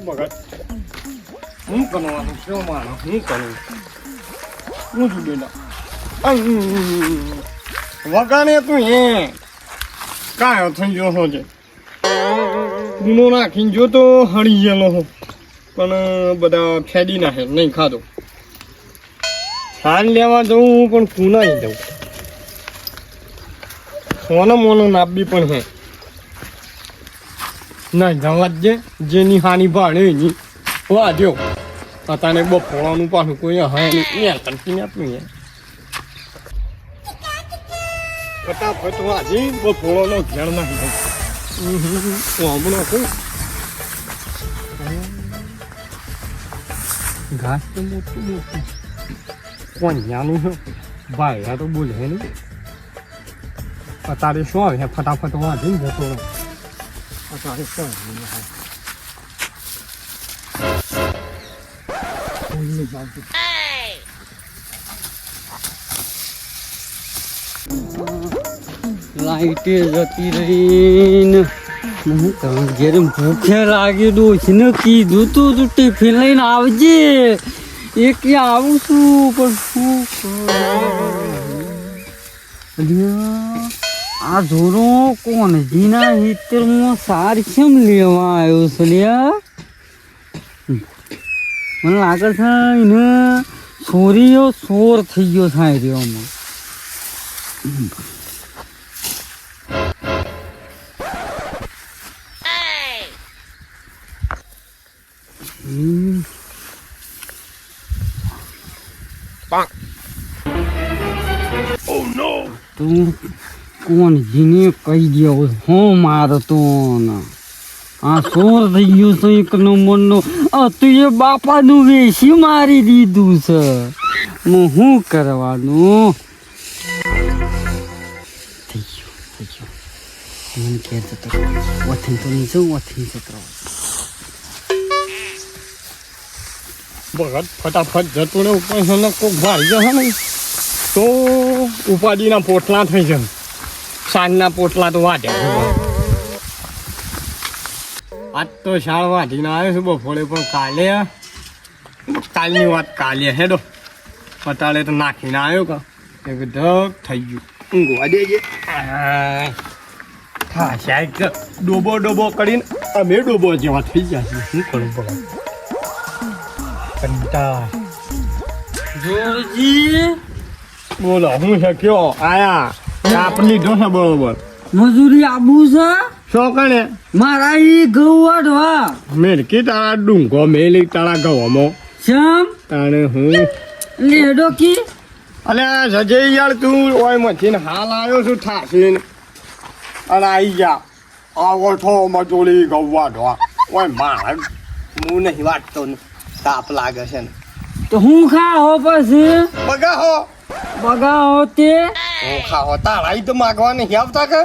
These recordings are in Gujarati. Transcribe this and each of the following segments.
ભગત હું કરવાનું શું માનો હું કરું હું છું બેટા વગાને તું હે કાયો થઈ ગયો છો છે ગુનો નાખીને જો તો હળી ગયેલો હો પણ બધા ફેડી નાખે નહીં ખાધો છાન લેવા જવું પણ કુના નહીં જવું સોનો મોનો નાબી પણ હે ના જવા જ જેની હાની ભાડે એની વાહ દ્યો અત્યારે બફોળાનું પાછું કોઈ હે નહીં યાર તરફી આપું યાર ફટાફટ વાજી બફોળાનો ઘેર નાખી દઉં હમણાં કહું ઘાસ તો મોટું મોટું કોણ યાનું છે ભાઈ આ તો બોલે હે નહીં અત્યારે શું આવે ફટાફટ વાજી જતો અત્યારે શું લાઈટે જતી રહીને ઘેર ભૂખે લાગી ડોશીને કીધું તું ટિફિન લઈને આવજે એક આવું છું પણ શું આ જોરો કોણ જીના હિતરમાં સાર કેમ લેવા આવ્યો છે લ્યા મને લાગે છે એને છોરીઓ ચોર થઈ ગયો થાય રહ્યોમાં તું કોણ જીને કહી ગયો હું મારતો આ ચોર થઈ ગયું છે એક નંબરનો તું એ બાપાનું વેસી મારી દીધું છે શું કરવાનું થઈ ગયું મને કે જતો વથીન તો નહીં જવું વથીન જતો ભગત ફટાફટ જતું ને ઉપર કોક ભાઈ જશે ને તો ઉપાધિના પોટલા થઈ જાય સાંજના પોટલા તો વાટે આજ તો શાળ વાટીને આવ્યો છું બપોરે પણ કાલની વાત કાલે હેડો પતાળે તો નાખીને આવ્યો કા એક ધક થઈ ગયું ઊંઘવા દેજે હા સાહેબ ડોબો કરીને અમે ડોબો જેવા થઈ ગયા છીએ શું કરું પકડ કંટા જોરજી બોલો હું છે કયો આયા કાપ લીધો છે બરોબર મજૂરી આબુ છે શું કરે મારા ઈ ઘઉં વાઢવા મેરકી તારા ડુંગો મેલી તારા ગવામાં શમ તાણે હું લેડો કી અલે સજે યાર તું ઓય મથીને હાલ આવ્યો છું ઠાસીને અને આવી જા આવો છો મજૂરી ગવા ઢવા ઓય માર હું નહીં વાટતો ને તાપ લાગે છે ને તો હું ખાઓ પછી બગાહો બગાઓ તે હું ખાઓ તારા ઈ તો માગવા નહીં આવતા કે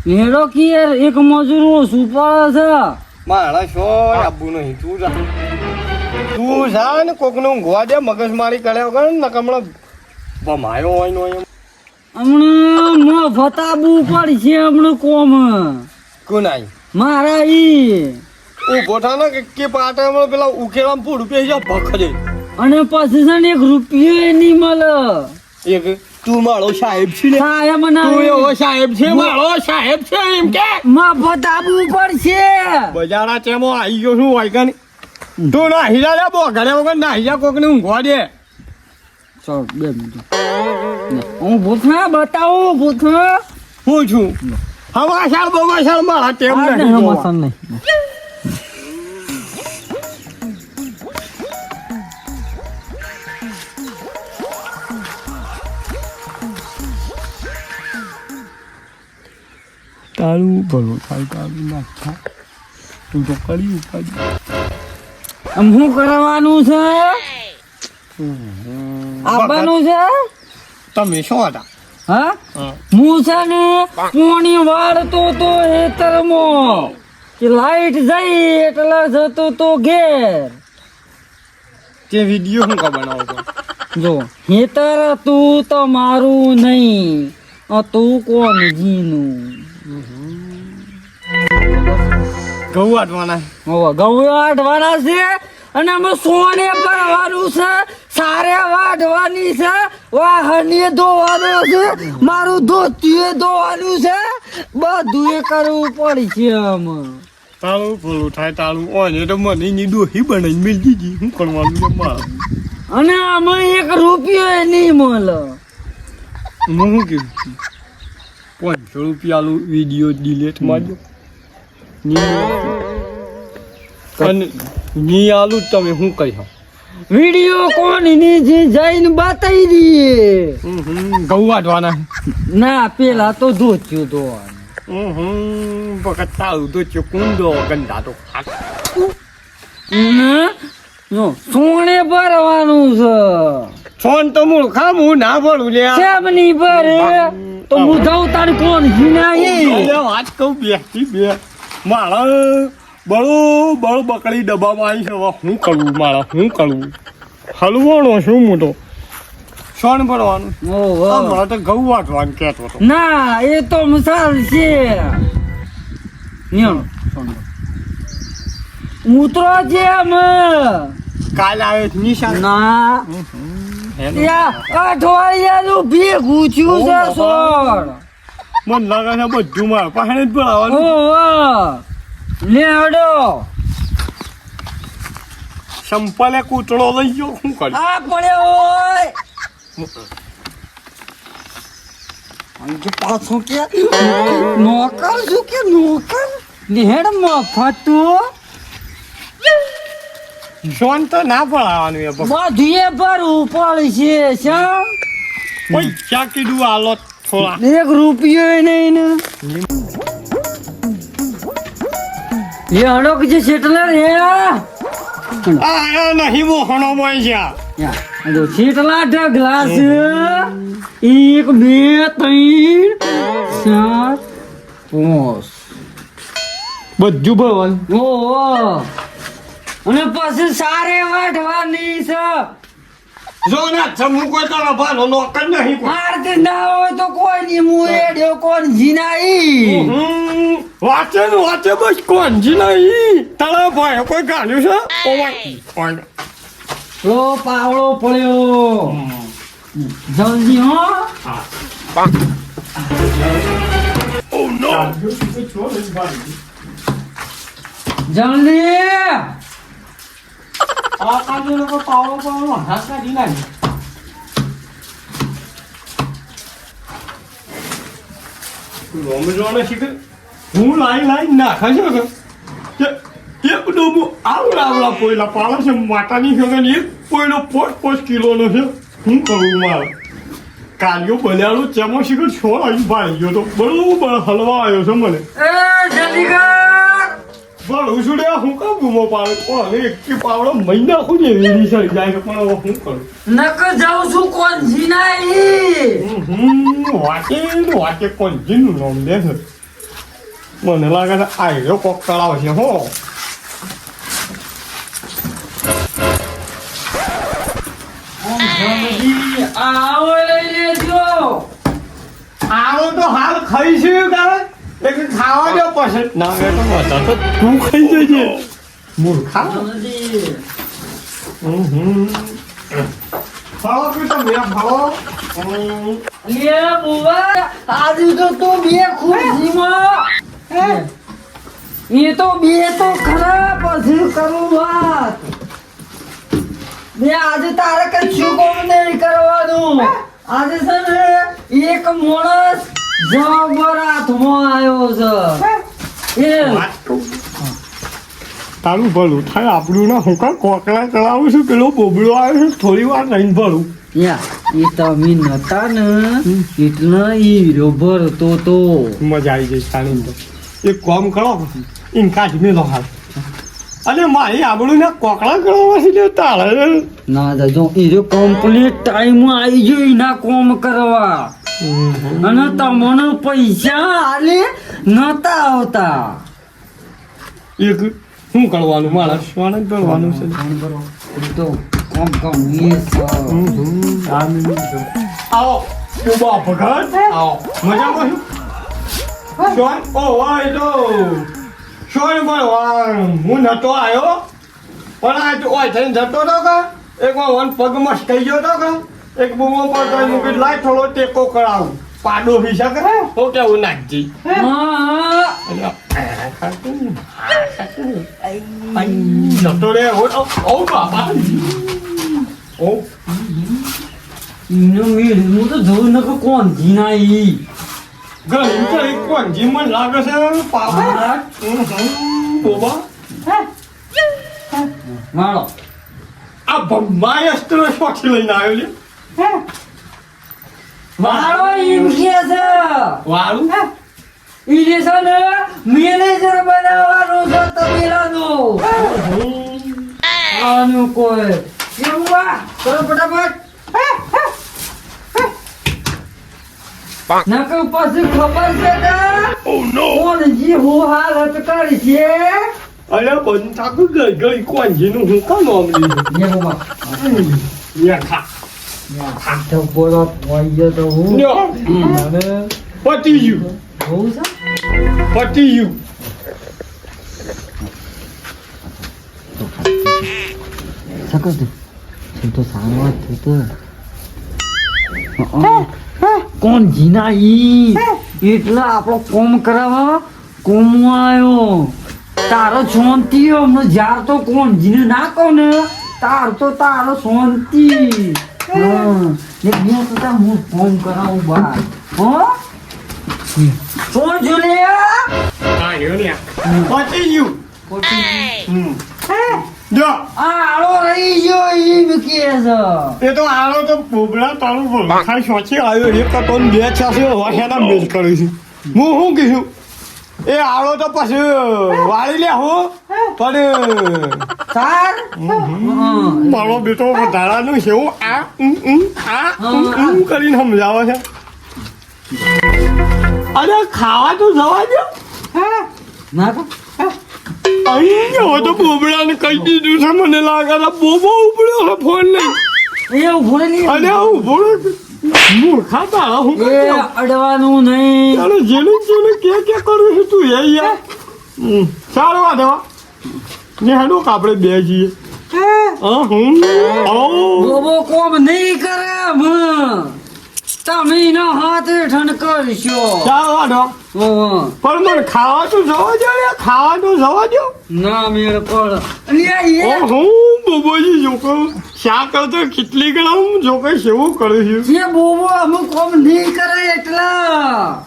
લેડો કી યાર એક મજૂર ઓછું પડે છે મારા શું આબુ નહીં તું જા ને કોકનું ઊંઘવા દે મગજમારી કર્યા વગર ને કમળો ભમાયો હોય નો એમ હમણાં મફત આબુ પડશે હમણાં કોમ કોનાઈ મારા ઈ ઉભો થા ને કે પાટે હમણાં પેલા ઉકેલામાં પૂરું પે જા ભખડે અને પછી છે ને 1 રૂપિયો એ નહીં મળે એક તું મારો સાહેબ છે ને સાહેબ ના તું એવો સાહેબ છે મારો સાહેબ છે એમ કે મફત આબુ પડશે બજારા ચેમો આવી ગયો છું હોય કાની તું ના હીરા લે બો ઘરે વગર ના હીરા કોકને ઊંઘવા દે ચાલ 2 મિનિટ હું ભૂથા બતાવું ભૂથા હું છું હવાસાળ બવાસાળ મારા ટેમ નહીં હવાસાળ નહીં તારું ભલું થાય તારું ના થાય તું તો કરી ઉપાડી શું કરવાનું છે આવવાનું છે તમે શું હતા હા હું છે ને પોણી વાળતો તો હેતરમાં કે લાઈટ જઈ એટલે જતો તો ઘેર તે વિડીયો શું કા બનાવો છો જો હેતર તું તો મારું નહીં તું કોણ જીનું ઘઉં વાટવાના ઘઉં વાટવાના છે અને અમે સોને ભરવાનું છે, સારે વાટવાની છે, વાહને ધોવાનું છે, મારું ધોતિયું ધોવાનું છે, બધું એ કરવું પડશે અમે. તાળું ભલું થાય તાળું ઓને તો મને એની ડોહી બનાવીને મેળવી દીધી. શું કરવાનું છે મારે? અને અમે 1 રૂપિયો નહીં મળે. હું શું કીધું 500 રૂપિયાનું વિડીયો ડિલેટ મારજો. અને ની આલું તમે શું કહી હો? વિડીયો કોની જે જઈને બતાવી દઈએ. ઘઉં વાટવાના ના પેલા તો ધોત્યું ધોવાનું. વખત તાળું તો ચૂકુંદો ગંદા તો સોને ભરવાનું છે. ફોન તો મૂર્ખા હું ના ભરું લે. કેમ નહીં ભરે? તો હું જાઉં તારી કોણ જીનાઈ વાત કહું બે મારા બળો બકડી ડબ્બામાં આવી છે. હવે શું કરવું મારા? શું કરવું? હલવાનો શું મોટો સોન ભરવાનું. મારા તો ઘઉં વાટવાનું કહેતો હતો. ના એ તો મસાલ છે. ઉતરો છે અમે કાલ આવે નિશાન. ના અઠવાડિયાનું ભેગું થયું છે સોળ. મને લાગે છે બધું મારા પાસે જ ભરાવાનું. લે હડો સંપલે કૂતરો લઈ ગયો. શું કરી આ પડ્યો હોય પાછો કે નોકર શું કે નોકર નેડ મફતું સોન તો ના ભરાવાનું. એ બધું એ ભરવું પડશે. શમ પૈસા કીધું આલો થોડા. 1 રૂપિયો નહીં ને એ હડો કે જે સેટલર હે આ નહીં મોહનો મોય છે. સેટલા ઢગલા છે. 1 2 3 4 5 બધું ભરવાનું. ઓહો અને પછી સારે વાટવાની છે. જો ના જમું કોઈ તારા ભાનો નોકર નહીં કોઈ. આરતી ના હોય તો કોઈ નહીં. હું એડ્યો કોણ જીનાઈ વાંચે ને વાંચે બસ કોણ જી નહીં. તારા ભાઈ કોઈ ગાલ્યું છે? ઓય લો પાવડો પડ્યો જલ્દી હો. ઓ નો જલ્દી આ કાજુ લોકો પાવડો હાથ કાઢી નાખી. રોમજોને શીખે હું લાઈ નાખે છે કે એક ડોબો આવડા પોયલા પાડે છે માતાની છે ને એક પોયલો 5 કિલોનો છે. શું કરું મારે? કાલિયો બન્યાનો ચેમો શીખર છોડ આવી ભાઈ ગયો તો બરોબર હલવા આવ્યો છે મને. એ જલ્દી કર બળું છું હું કામ ગુમો પાડે પણ એક પાવડો મહિના ખુદ એવી સળી જાય છે. પણ હવે શું કરું? નક જાઉં છું કોણ જીનાઈ વાંચે કોણ જીનું નામ દે છે. મને લાગે છે આયરો કોક તળાવ છે. હો આવો લઈ લેજો. આવો તો હાલ ખાઈશું તારે એક ખાવા દો પછી. ના એ તો મજા તો તું ખાઈ જજે મૂર્ખા. ખાવા પીતો મેં ખાવો. લે બુવા આજે તો તું બે ખુશીમાં એ તો બે તો ખરા પછી કરું વાત. બે આજે તારે કઈ શું કોમ નહીં કરવાનું. આજે છે ને એક માણસ જબર હાથમાં આવ્યો છે. એ તારું ભલું થાય આપણું ના હું કાં કોકડા ચડાવું છું. પેલો બોબડો આવ્યો છે થોડી વાર રહીને ભરું. એ તમે નતા ને એટલે એ હીરો ભરતો તો મજા આવી જાય ખાણી તો. એક કામ કરો પછી ઇનકાશ મેલો હાલ. અને મારી આબડું ના કોકડા કરવાથી જો તારે ના દાદો હીરો કમ્પ્લીટ ટાઈમ આવી ગયો એના કોમ કરવા. અને તમને પૈસા હાલે નતા આવતા. એક શું કરવાનું મારા સ્વાન કરવાનું છે. તો કોમ કોમ આવો ઉભા ભગત આવો મજામાં છું. સ્વાન ઓ વાય તો સોય પણ હું નતો આવ્યો પણ આ તો ઓય થઈને જતો હતો કે એક વાર પગમાં કહી ગયો હતો કે એક બૂમો પર તો મૂકી લાય થોડો ટેકો કરાવું પાડો ભી શકે તો કેવું નાખજી જતો રે ઓ બાપા ઓ એનો મેળ હું તો જોઉં ન કોણ જીના ઈ ગઈ તો એક કોણ જીમન લાગે છે પાપા બોબા મારો આ ભમાયસ્ત્ર શોખી લઈને આવ્યો લે મારો એમ કે છે વાળું ઈ જે છે ને મેનેજર બનાવવાનો છે તબેલાનો આનું કોઈ કેવું આ કરો ફટાફટ નકર પછી ખબર છે કે કોણ જી હું હાલત કરી છે અરે બંધ થાકું ગઈ કોણ જીનું હું કામ આમલી ને બાબા યા ખા તો બોલો હોય તો હું લ્યો અને પતી ગયું બહુ છે પતી ગયું સકત તો સારો તો કોણ જીના ઈ એટલે આપણો કોમ કરાવવા કોમમાં આવ્યો તારો શાંતિ હમણાં જ્યાર તો કોણ જીને ના કહું ને તારો શાંતિ ને બે તો હું કોમ કરાવું બાર હો કોણ જોલે હા યો ને પતી ગયું જો આળો રહી ગયો ઈ મૂકી છે એ તો આનો તો બોબડા તારું બોલ ખાઈ સોચી આવ્યો એક તો તોન બે છાસે વાહેના મેલ કરી છે હું શું કીધું એ આળો તો પછી વાળી લે હું પણ તાર મારો બેટો વધારાનું છે હું કરીને સમજાવે છે અરે ખાવા તો જવા દો ના તો અહીં હવે તો બોબડાને કહી દીધું છે મને લાગે છે બોબો ઉપડ્યો છે ફોન નહીં એ ઉભો નહીં અરે ઉભો મૂર્ખા તારા હું એ અડવાનું નહીં ચાલો જેને કે કરું છું તું એ યાર સારું આ દેવા ને હેડો આપણે બે જઈએ બોબો કોમ નહીં કરે તમે એનો હાથ હેઠળ કરશો ચાલો આડો પણ મને ખાવા તો જવા દો યાર ખાવા તો જવા દો ના મેળ પડ હું બોબોજી જોકો શા કરતો કેટલી ગણા હું જોકે સેવું કરું છું જે બોબો અમુક કોમ નહીં કરે એટલા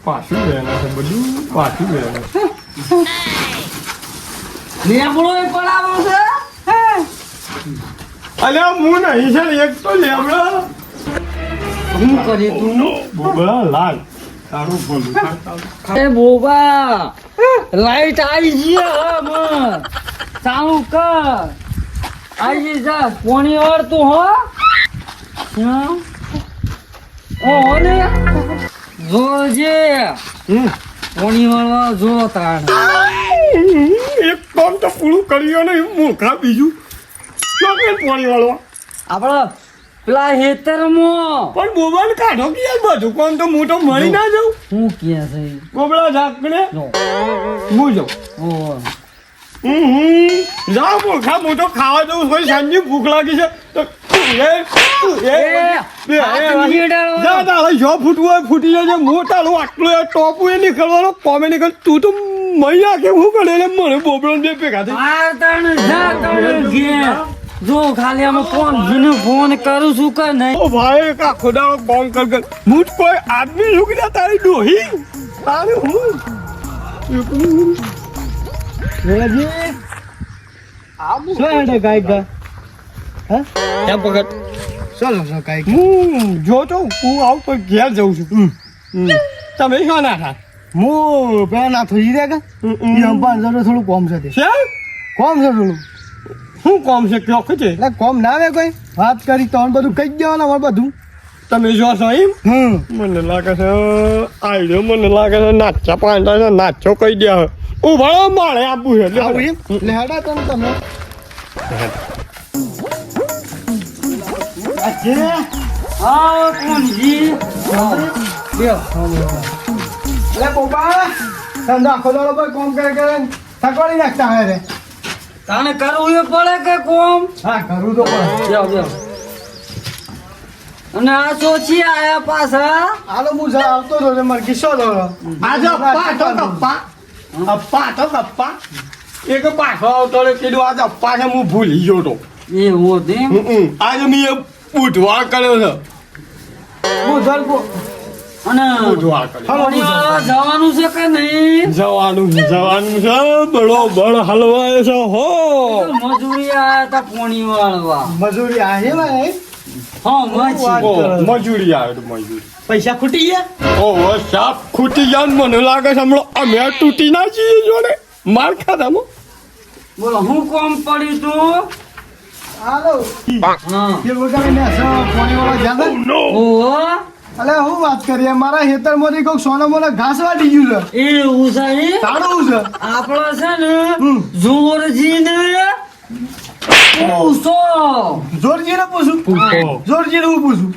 પાછું બેના છે બધું પાછું બેના લેબડો એ પડાવો છે અલ્યા હું નહીં છે એક તો લેવડા શું કરે તું બોબડા લાલ તારું બોલું એ બોબા લાઈટ આવી ગઈ હમ ચાલુ કર આવી જા પોણી વાર તું હો ઓ ને જોજે પોણી વાળવા જો તાણ એક કામ તો પૂરું કર્યો ને મૂર્ખા બીજું ચોકલેટ પાણી વાળવા આપડે પેલા હેતરમાં પણ બોબાને કાઢો કે યાર બધું કોણ તો મોટો મળી ના જાઉં શું કે છે બોબડા ઝાકડે જો હું જાઉં ઓ જાઓ મૂર્ખા મોટો ખાવા જવું હોય સાંજની ભૂખ લાગી છે તો જા તારે જો ફૂટવું હોય ફૂટી જાય મોટા આટલો ટોપું એ નીકળવાનો કોમે નીકળ તું તો મૈયા કે હું કરે મને બોબડો બે ભેગા થઈ આ તણ જા તણ ઘેર જો ખાલી અમે ફોન જીને ફોન કરું છું કે નહીં ઓ ભાઈ કા ખોદાનો બોંગ કર હું કોઈ આદમી છું કે તારી ડોહી તારે હું રેજી આબુ શું હેડે ગાય ગા હા એમ પકડ ચાલો સો ગાય હું જોતો હું આવું કોઈ ઘેર જઉં છું તમે શું ના થા હું પેલા ના થઈ રહ્યા કે એ અંબાન જરો થોડું કોમ છે તે છે કોમ છે થોડું શું કામ છે કયો છે એટલે કોમ ના આવે કોઈ વાત કરી તો બધું કહી દેવાના અમારે બધું તમે જો છો એમ મને લાગે છે આઈડિયો મને લાગે છે નાચા પાંડા છે નાચો કહી દે ઉભા માળે આપવું છે એટલે આવું એમ એટલે હેડા તમે હા કોણજી લે બોબા ધંધા ખોદાડો ભાઈ કોમ કરે થકવાડી નાખતા હે રે તને કરવું એ પડે કે કોમ હા કરું તો પણ જાઓ જાઓ અને આ સોચી આયા પાછા હાલો હું આવતો હતો ને મારે કિસ્સો હતો આજે અપ્પા તો ગપ્પા એક પાછો આવતો રે કીધું આજે અપ્પા છે હું ભૂલી ગયો તો એવું તેમ આજે મેં એ બુધવાર કર્યો છે હું ધરકો અને બુધવાર કર્યો પાણીવાળા જવાનું છે કે નહીં જવાનું છે બરોબર હલવાય છે હો મજૂરી આયા તા પોણી વાળવા મજૂરી આવે ભાઈ હા મજી મજૂરી આવે તો મજૂરી પૈસા ખૂટી ગયા ઓહો સાપ ખૂટી જાય ને મને લાગે છે હમણાં અમે તૂટી ના છીએ જોડે માર ખાધામાં બોલો હું કોમ પડ્યું તું હાલો હા એ વગાડી ને પાણી વાળા જ્યાં ઓહો અલે હું વાત કરીએ મારા ખેતરમાંથી કોઈક સોના મોના ઘાસ વાટી ગયું છે એવું છે સારું છે આપડે છે ને જોરજીને પૂછો જોરજીને પૂછું પૂછો. જોરજીને હું પૂછું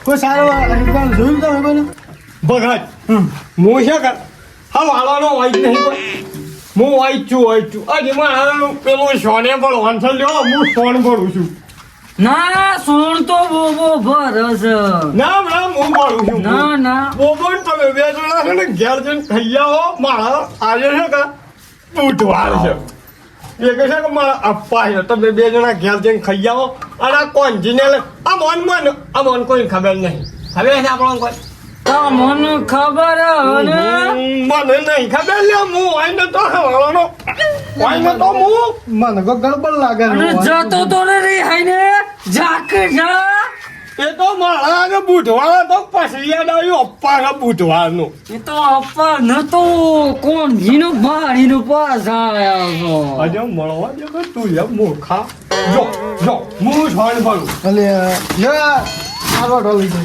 કોઈ સારો જોયું તમે કોઈને ભગત હું છે કર હા વાળવાનો વાઈટ નહીં પણ હું વાઈટ છું આજે મારા પેલું સોને પણ વાંચલ લ્યો હું સોન ભરું છું ના સોણ તો બોબો ભરસ ના હું ભરું છું ના ના બોબો ને તમે બે જણા છે ને ઘેર જઈને ખાઈ આવો મારા આજે છે કે બુધવાર છે એ કહે છે કે મારા અપ્પા છે તમે બે જણા ઘેર જઈને ખાઈ આવો અને આ કોંજીને આ મોન કોઈ ખબર નહીં ખબર છે આપણને કોઈ તમને ખબર હે ને મને નહીં ખબર લે હું આઈને તો હવાવાનો આઈને તો હું મને કોઈ ગડબડ લાગે અને છે. જતો તો ને રે હાઈને જાક જા એ તો મારા ને બુધવાર તો પછી યાદ આવ્યું અપ્પા ને બુધવારનું એ તો અપ્પા નતો કોણ જીનો બાળીનો પાછા આયા છો આજે મળવા દે તો તું યાર મૂર્ખા જો હું છોડ ભરું એટલે આ રોટો લઈ જાઓ.